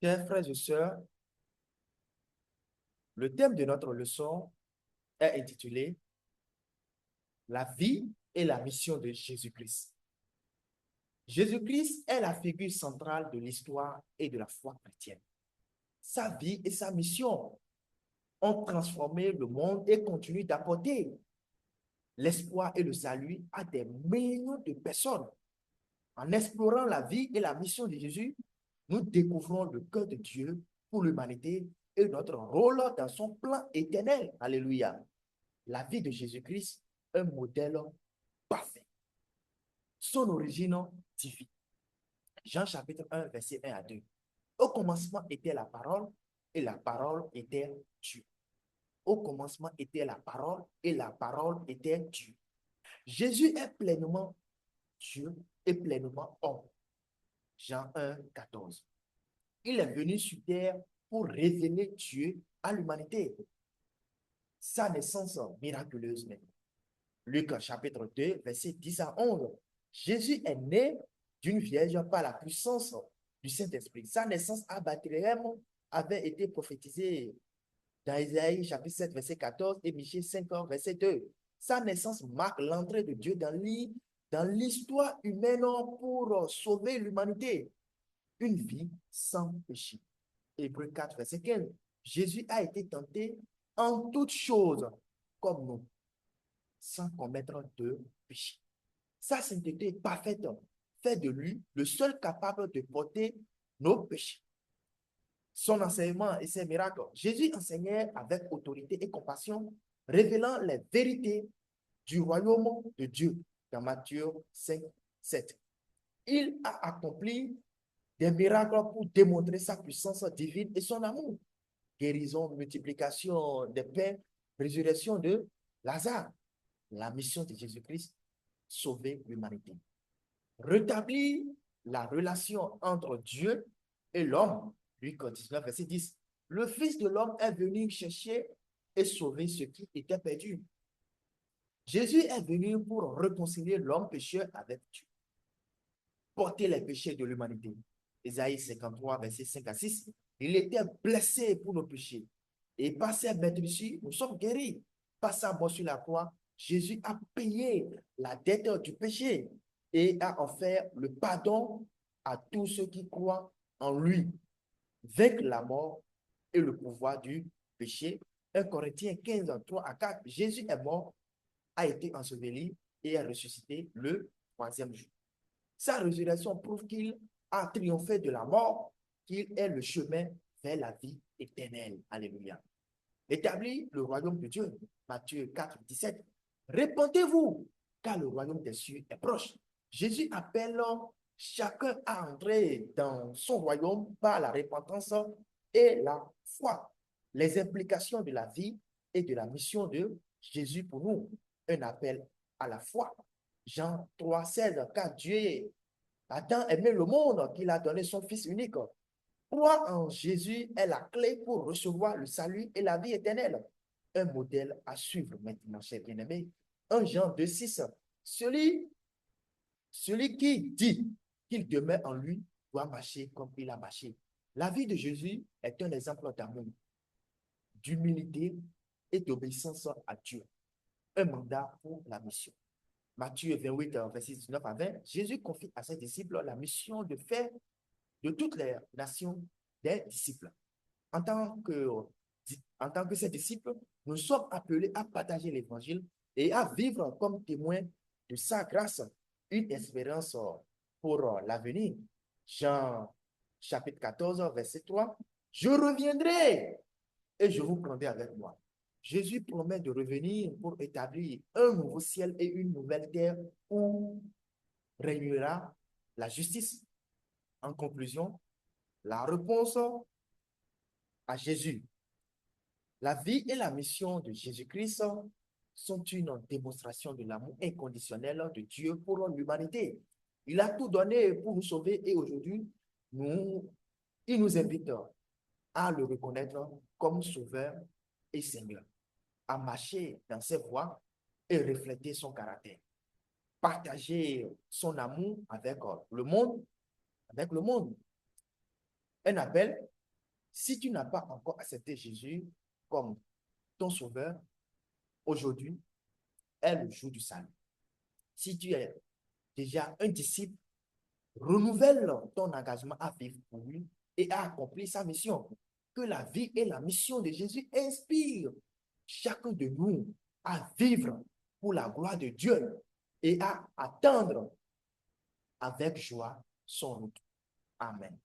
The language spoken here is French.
Chers frères et sœurs, le thème de notre leçon est intitulé La vie et la mission de Jésus-Christ. Jésus-Christ est la figure centrale de l'histoire et de la foi chrétienne. Sa vie et sa mission ont transformé le monde et continuent d'apporter l'espoir et le salut à des millions de personnes. En explorant la vie et la mission de Jésus, nous découvrons le cœur de Dieu pour l'humanité et notre rôle dans son plan éternel. Alléluia. La vie de Jésus-Christ, un modèle parfait. Son origine divine. Jean chapitre 1, verset 1 à 2. Au commencement était la parole, et la parole était Dieu. Au commencement était la parole, et la parole était Dieu. Jésus est pleinement Dieu et pleinement homme. Jean 1, 14. Il est venu sur terre pour révéler Dieu à l'humanité. Sa naissance miraculeuse même. Luc chapitre 2, verset 10 à 11. Jésus est né d'une vierge par la puissance du Saint-Esprit. Sa naissance à Bethléem avait été prophétisée dans Isaïe chapitre 7, verset 14 et Michée 5, verset 2. Sa naissance marque l'entrée de Dieu dans l'histoire humaine pour sauver l'humanité. Une vie sans péché. Hébreux 4, verset 15. Jésus a été tenté en toutes choses comme nous, sans commettre de péché. Sa sainteté parfaite fait de lui le seul capable de porter nos péchés. Son enseignement et ses miracles. Jésus enseignait avec autorité et compassion, révélant les vérités du royaume de Dieu dans Matthieu 5, 7. Il a accompli des miracles pour démontrer sa puissance divine et son amour. Guérison, multiplication des pains, résurrection de Lazare. La mission de Jésus-Christ, sauver l'humanité. Rétablir la relation entre Dieu et l'homme. Luc 19, verset 10. Le Fils de l'homme est venu chercher et sauver ce qui était perdu. Jésus est venu pour réconcilier l'homme pécheur avec Dieu, porter les péchés de l'humanité. Ésaïe 53, verset 5 à 6. Il était blessé pour nos péchés. Et par ses meurtrissures, nous sommes guéris. Par sa mort sur la croix, Jésus a payé la dette du péché et a offert le pardon à tous ceux qui croient en lui. Vaincre la mort et le pouvoir du péché. 1 Corinthiens 15, 3 à 4. Jésus est mort, a été enseveli et est ressuscité le troisième jour. Sa résurrection prouve qu'il a triomphé de la mort, qu'il est le chemin vers la vie éternelle. Alléluia. Établir le royaume de Dieu. Matthieu 4, 17. Répandez-vous, car le royaume des cieux est proche. Jésus appelle chacun à entrer dans son royaume par la repentance et la foi. Les implications de la vie et de la mission de Jésus pour nous. Un appel à la foi. Jean 3, 16. Car Dieu a tant aimé le monde qu'il a donné son Fils unique. Croire en Jésus est la clé pour recevoir le salut et la vie éternelle. Un modèle à suivre maintenant, chers bien-aimés. 1 Jean 2, 6. Celui qui dit qu'il demeure en lui doit marcher comme il a marché. La vie de Jésus est un exemple d'amour, d'humilité et d'obéissance à Dieu. Un mandat pour la mission. Matthieu 28, verset 19 à 20. Jésus confie à ses disciples la mission de faire de toutes les nations des disciples. En tant que, en tant que ses disciples, nous sommes appelés à partager l'évangile et à vivre comme témoins de sa grâce, une espérance pour l'avenir. Jean chapitre 14, verset 3. Je reviendrai et je vous prendrai avec moi. Jésus promet de revenir pour établir un nouveau ciel et une nouvelle terre où régnera la justice. En conclusion, la réponse à Jésus. La vie et la mission de Jésus-Christ sont une démonstration de l'amour inconditionnel de Dieu pour l'humanité. Il a tout donné pour nous sauver et aujourd'hui, il nous invite à le reconnaître comme sauveur et Seigneur, à marcher dans ses voies et refléter son caractère, partager son amour avec le monde, Un appel Si tu n'as pas encore accepté Jésus comme ton sauveur, aujourd'hui est le jour du salut. Si tu es déjà un disciple, renouvelle ton engagement à vivre pour lui et à accomplir sa mission. Que la vie et la mission de Jésus inspirent chacun de nous à vivre pour la gloire de Dieu et à attendre avec joie son retour. Amen.